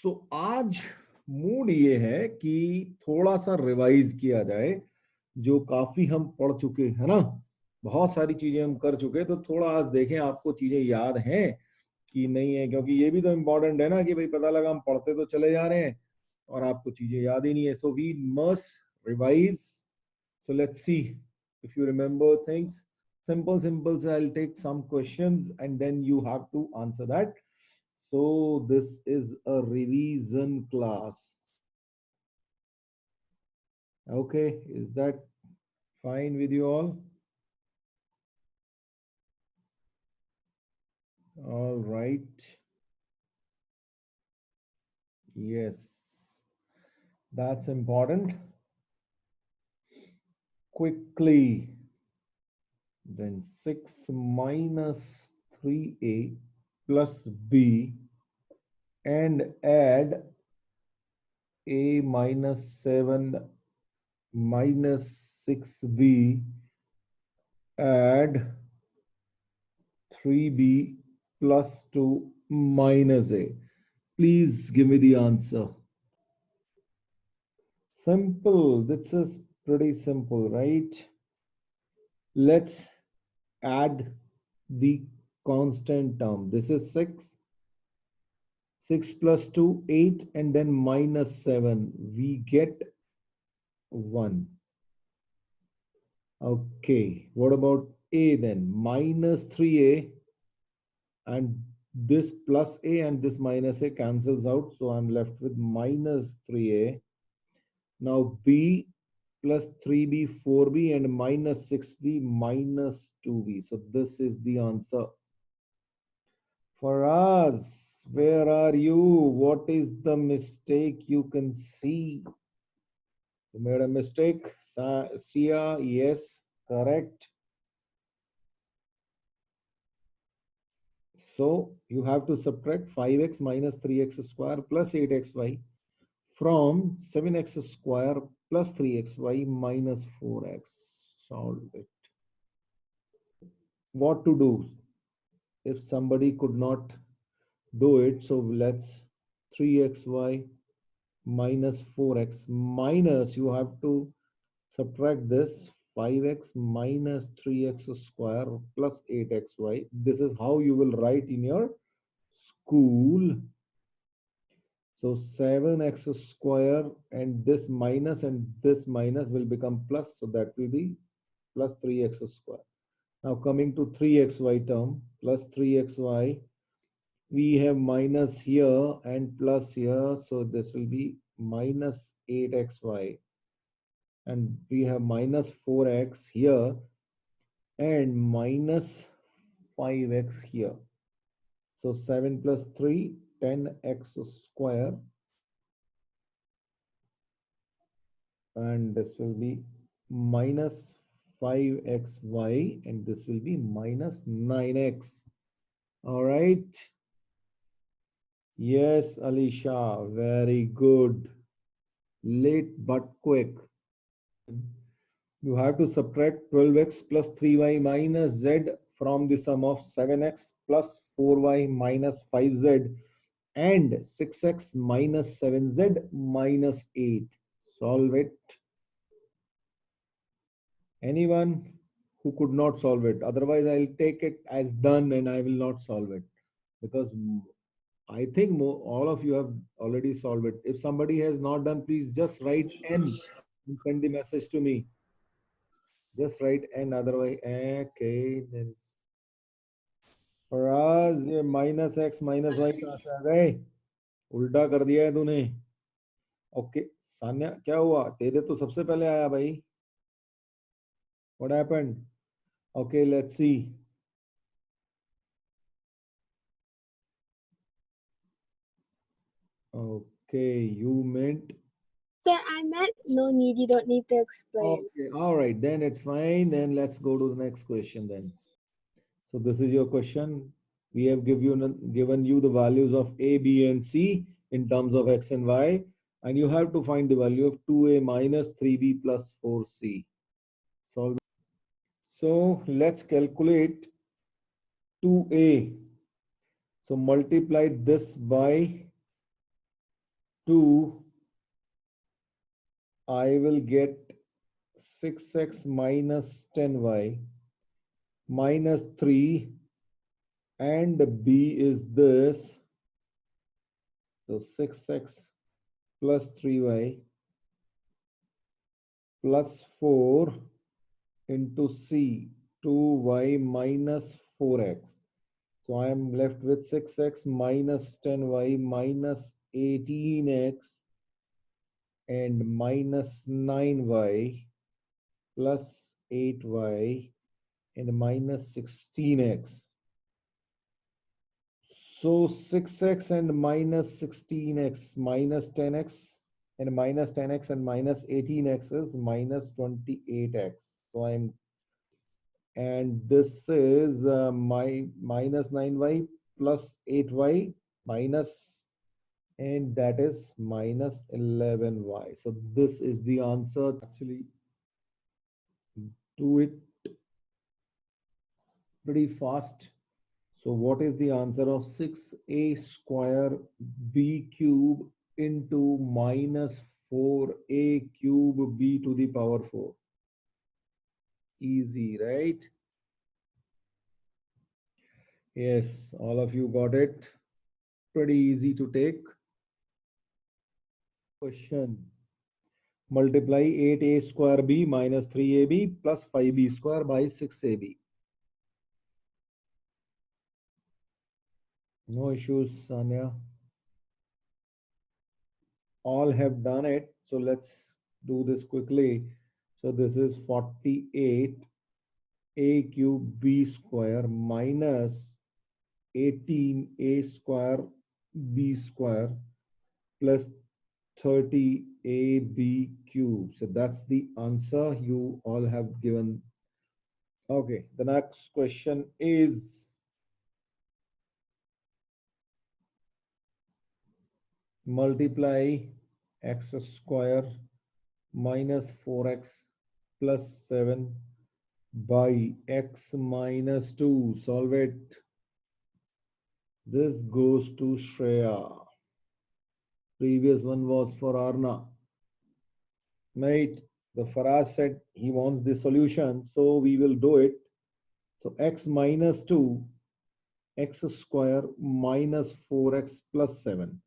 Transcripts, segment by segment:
सो आज मूड ये है कि थोड़ा सा रिवाइज किया जाए जो काफी हम पढ़ चुके हैं ना। बहुत सारी चीजें हम कर चुके, तो थोड़ा आज देखें आपको चीजें याद हैं कि नहीं है, क्योंकि ये भी तो इम्पोर्टेंट है ना कि भाई पता लगा हम पढ़ते तो चले जा रहे हैं और आपको चीजें याद ही नहीं है। So we must revise. So let's see if you remember things. Simple. So I'll take some questions and then you have to answer that. So this is a revision class. Okay, is that fine with you all? All right. Yes, that's important. Quickly. Then 6 minus 3a plus b and add a minus 7 minus 6b, add 3b plus 2 minus a. Please give me the answer. Simple. This is pretty simple, right? Let's add the constant term. This is 6. 6 plus 2, 8, and then minus 7. We get 1. Okay. What about a then? Minus 3a, and this plus a and this minus a cancels out. So I'm left with minus 3a. Now b plus 3b, 4b, and minus 6b minus 2b. So this is the answer. For us, where are you? What is the mistake you can see? You made a mistake. Sia, yes, correct. So you have to subtract 5x minus 3x square plus 8xy from 7x square plus 3xy minus 4x. Solve it. What to do if somebody could not do it? So let's 3xy minus 4x minus, you have to subtract this 5x minus 3x square plus 8xy. This is how you will write in your school. So 7x square and this minus will become plus, so that will be plus 3x square. Now coming to 3xy term, plus 3xy, we have minus here and plus here, so this will be minus 8xy, and we have minus 4x here and minus 5x here. So 7 plus 3, 10x square, and this will be minus 5xy, and this will be minus 9x. All right. Yes, Alicia, very good. Late but quick. You have to subtract 12x plus 3y minus z from the sum of 7x plus 4y minus 5z and 6x minus 7z minus 8. Solve it. Anyone who could not solve it? Otherwise, I'll take it as done and I will not solve it, because I think all of you have already solved it. If somebody has not done, please just write N and send the message to me. Just write N, otherwise, okay. Faraz, ये minus x minus Y कहाँ से आ गए? उल्टा कर दिया है तूने. Okay Sanya, क्या हुआ? तेरे तो सबसे पहले आया भाई. What happened? Okay, let's see. Okay, you meant. Sir, I meant no need. You don't need to explain. Okay, all right, then it's fine. Then let's go to the next question then. So this is your question. We have given you the values of A, B, and C in terms of X and Y, and you have to find the value of 2A minus 3B plus 4C. Solve. So let's calculate 2A. So multiply this by 2, I will get 6x minus 10y minus 3, and b is this. So 6x plus 3y plus 4 into c, 2y minus 4x. So I am left with 6x minus 10y minus 18x and minus 9y plus 8y and minus 16x. So 6x and minus 16x minus 10x and minus 10x and minus 18x is minus 28x. So I'm, and this is my minus 9y plus 8y minus, and that is minus 11y. So this is the answer. Actually do it pretty fast. So what is the answer of 6a square b cube into minus 4a cube b to the power 4? Easy, right? Yes, all of you got it. Pretty easy to take. Question. Multiply 8a square b minus 3ab plus 5b square by 6ab. No issues, Sanya. All have done it. So let's do this quickly. So this is 48 a cube b square minus 18 a square b square plus 30 a b cube. So that's the answer you all have given. Okay, the next question is multiply x square minus 4x plus 7 by x minus 2. Solve it. This goes to Shreya. Previous one was for Arna. Right? The Faraz said he wants the solution, so we will do it. So x minus 2, x square minus 4x plus 7.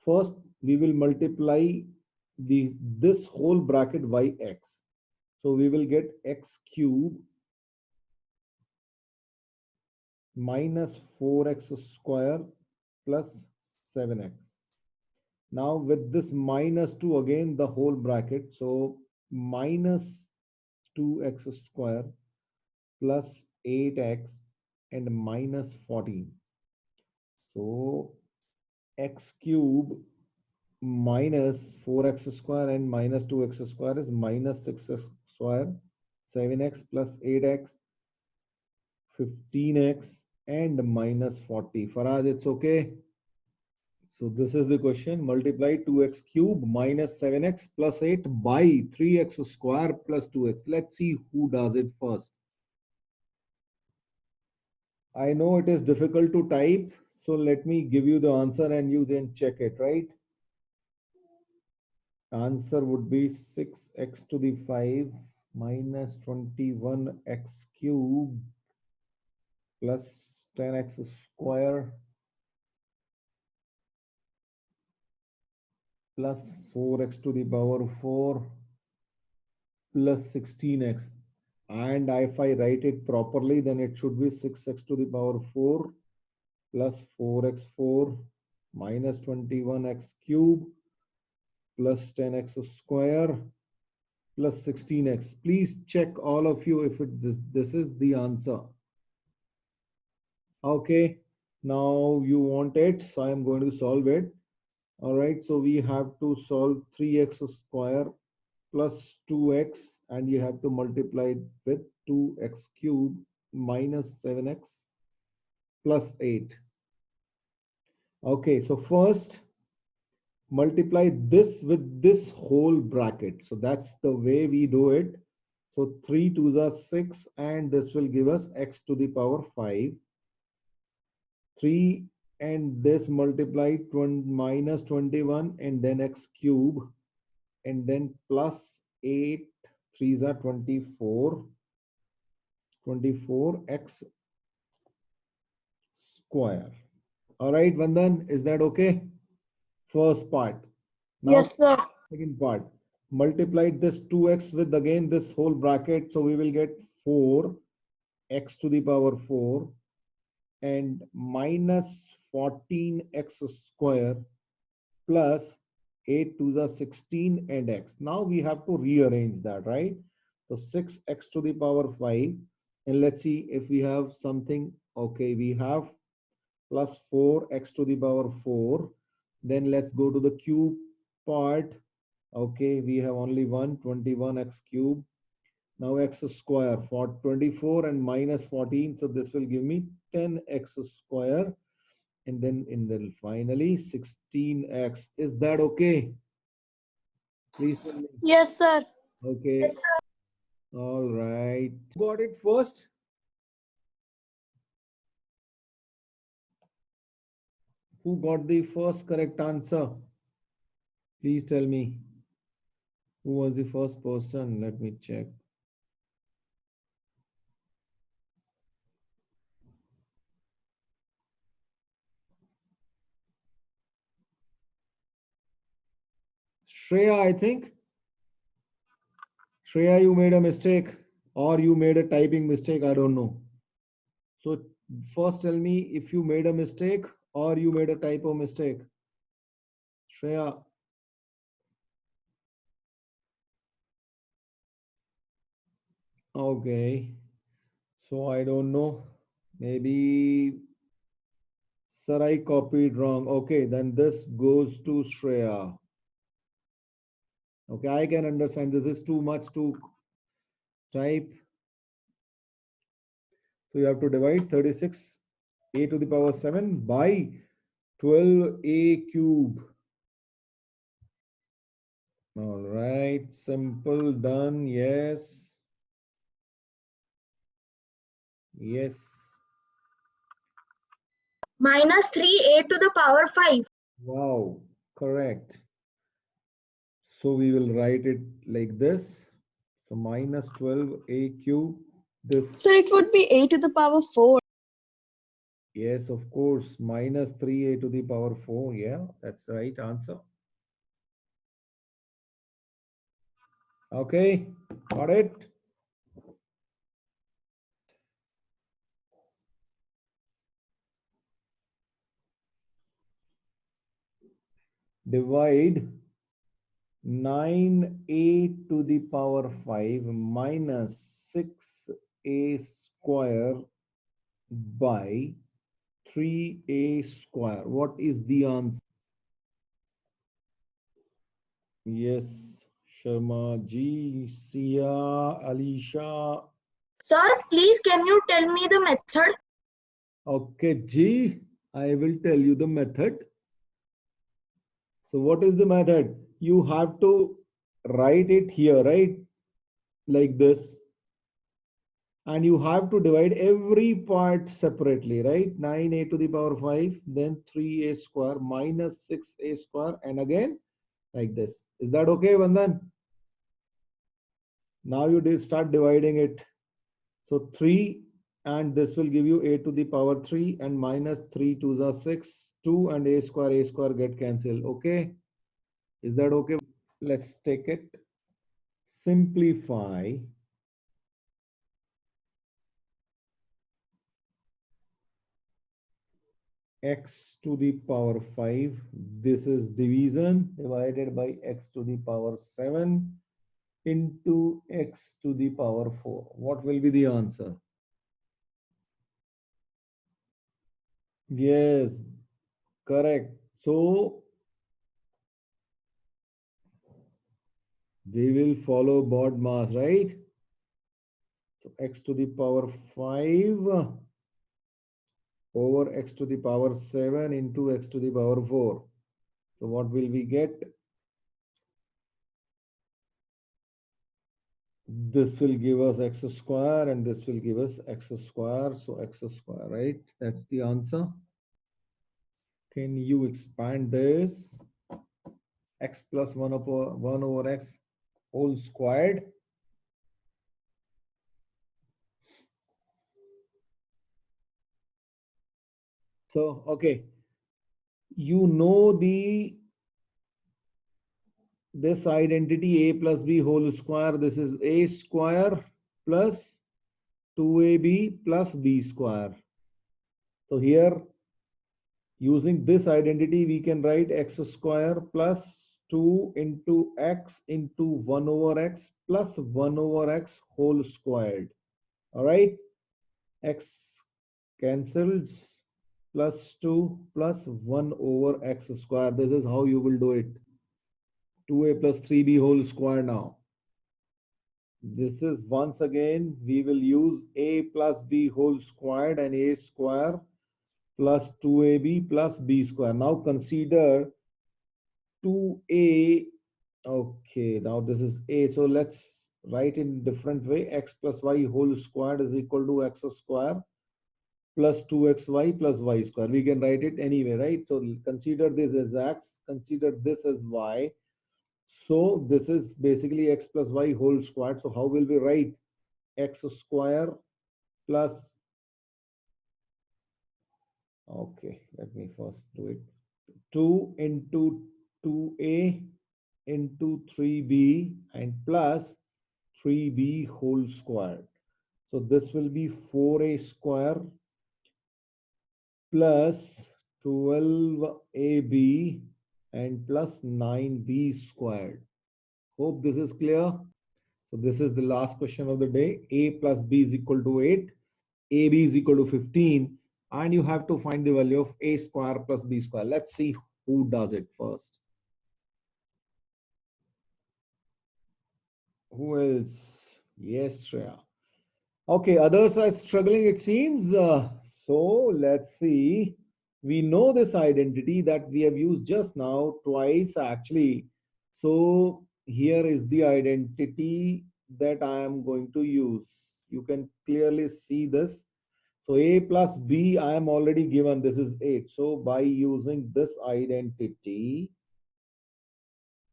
First, we will multiply this whole bracket by x. So we will get x cube minus 4x square plus 7x. Now with this minus 2 again the whole bracket, so minus 2x square plus 8x and minus 14. So x cube minus 4x square and minus 2x square is minus 6x square, 7x plus 8x, 15x and minus 40. Faraz, it's okay. So this is the question. Multiply 2x cube minus 7x plus 8 by 3x square plus 2x. Let's see who does it first. I know it is difficult to type, so let me give you the answer and you then check it, right? Answer would be 6x to the 5 minus 21x cube plus 10x square plus 4x to the power 4 plus 16x. And if I write it properly, then it should be 6x to the power 4 plus 4x4 minus 21x cube plus 10x square plus 16x. Please check all of you if this is the answer. Okay, now you want it, so I am going to solve it. All right, so we have to solve 3x square plus 2x, and you have to multiply it with 2x cube minus 7x plus 8. Okay, so first multiply this with this whole bracket. So that's the way we do it. So 3 2s are 6, and this will give us x to the power 5. 3 and this multiplied minus 21 and then x cube and then plus 8 3s are 24 24x square. All right, Vandan, is that okay? First part. Now, Yes, sir. second part. Multiplied this 2x with again this whole bracket, so we will get 4x to the power 4 and minus 14x square plus 8 to the 16 and x. Now we have to rearrange that, right? So 6x to the power 5. And let's see if we have something. Okay, we have plus 4x to the power 4. Then let's go to the cube part. Okay, we have only 21x cube. Now x square for 24 and minus 14. So this will give me 10x square. And then in the finally 16x. Is that okay? Please tell me. Yes, sir. Okay. Yes, sir. All right. Got it first? Who got the first correct answer? Please tell me. Who was the first person? Let me check. Shreya, I think. Shreya, you made a mistake or you made a typing mistake. I don't know. So first tell me if you made a mistake or you made a typo mistake. Shreya. Okay. So I don't know. Maybe sir, I copied wrong. Okay, then this goes to Shreya. Okay, I can understand this is too much to type. So you have to divide 36a to the power 7 by 12a cube. All right, simple, done. Yes. Yes. Minus 3a to the power 5. Wow, correct. So we will write it like this. So minus 12a cube. This. So it would be a to the power 4. Yes, of course, minus 3a to the power 4. Yeah, that's the right answer. Okay, got it? Divide 9a to the power 5 minus 6a square by 3a square. What is the answer? Yes, Sharma ji, Sia, Alisha. Sir, please can you tell me the method? Okay, Ji, I will tell you the method. So what is the method? You have to write it here, right? Like this. And you have to divide every part separately, right? 9a to the power 5, then 3a square minus 6a square, and again like this. Is that okay, Vandan? Now you start dividing it. So 3 and this will give you a to the power 3 and minus 3 to the 6, 2 and a square get cancelled. Okay. Is that okay? Let's take it. Simplify x to the power 5. This is division divided by x to the power 7 into x to the power 4. What will be the answer? Yes, correct. So we will follow BODMAS, right? So x to the power 5 over x to the power 7 into x to the power 4. So what will we get? This will give us x square and this will give us x square. So x square, right? That's the answer. Can you expand this? X plus 1 over x whole squared. So, okay, you know this identity a plus b whole square. This is a square plus 2ab plus b square. So here, using this identity, we can write x square plus 2 into x into 1 over x plus 1 over x whole squared. All right, x cancels, plus 2 plus 1 over x square. This is how you will do it. 2a plus 3b whole square now. This is once again, we will use a plus b whole squared and a square plus 2ab plus b square. Now consider 2a. Okay, now this is a. So let's write in different way. X plus y whole squared is equal to x square plus 2xy plus y square. We can write it anyway, right? So consider this as x, consider this as y. So this is basically x plus y whole squared. So how will we write x square plus, okay, let me first do it. 2 into 2a into 3b and plus 3b whole squared. So this will be 4a square plus 12ab and plus 9b squared. Hope this is clear. So this is the last question of the day. A plus b is equal to 8, ab is equal to 15, and you have to find the value of a square plus b square. Let's see who does it first. Who else? Yes, Shreya. Okay, others are struggling, it seems. So let's see. We know this identity that we have used just now twice actually. So here is the identity that I am going to use. You can clearly see this. So a plus b I am already given. This is 8. So by using this identity,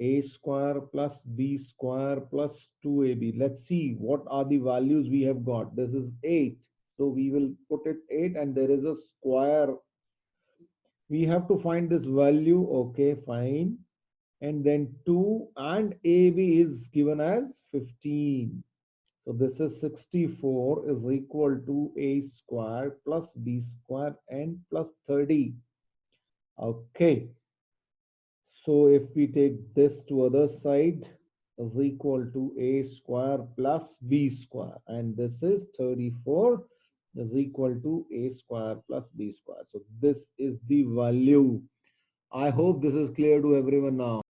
a square plus b square plus 2ab. Let's see what are the values we have got. This is 8. So we will put it 8 and there is a square. We have to find this value. Okay, fine. And then 2 and ab is given as 15. So this is 64 is equal to a square plus b square and plus 30. Okay. So if we take this to other side is equal to a square plus b square, and this is 34 is equal to a square plus b square. So this is the value. I hope this is clear to everyone now.